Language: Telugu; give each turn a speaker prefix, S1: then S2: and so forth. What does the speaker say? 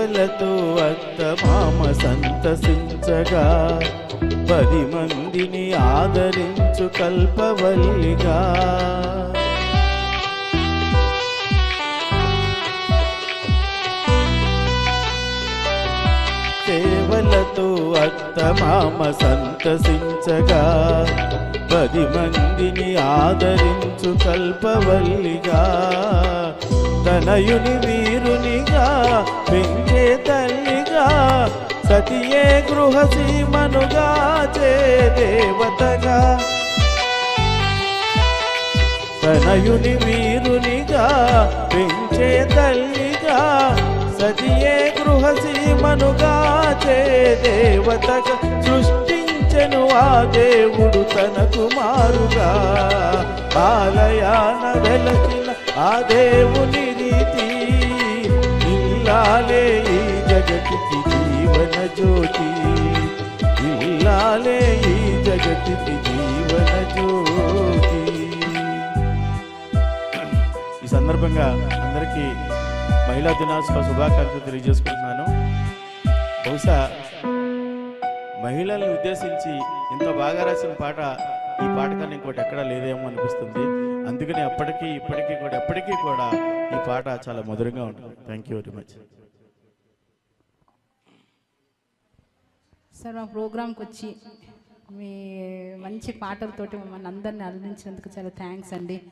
S1: సేవలతో అత్తమామ సంతసించగా 10 మందిని ఆదరించు కల్పవల్లిగా సేవలతో అత్తమామ సంతసించగా 10 మందిని ఆదరించు కల్పవల్లిగా తనయుని వీరునిగా పెంచే తల్లిగా సతియే గృహసీమనుగా చే దేవతగా తనయుని వీరునిగా పెంచే తల్లిగా సతియే గృహసీమనుగా చే దేవతగా సృష్టించెను ఆ దేవుడు తన కుమారుగా ఆలయాన వెలసిన ఆ దేవుని రీతి ఇల్లాలే ఈ జగతికి జీవన జ్యోతి ఇల్లాలే ఈ జగతికి జీవన జ్యోతి. ఈ సందర్భంగా అందరికీ మహిళా దినోత్సవ శుభాకాంక్షలు తెలియజేసుకుంటున్నాను. బహుశా మహిళల్ని ఉద్దేశించి ఇంత బాగా రాసిన పాట ఈ పాట కన్నా ఇంకోటి ఎక్కడా లేదేమో అనిపిస్తుంది. అందుకని అప్పటికీ ఇప్పటికీ కూడా ఎప్పటికీ కూడా ఈ పాట చాలా మధురంగా ఉంటుంది. Thank you very much.
S2: Sir మా ప్రోగ్రాంకి వచ్చి మీ మంచి పాటలతోటి మమ్మల్ని అందరినీ అలరించినందుకు చాలా థ్యాంక్స్ అండి.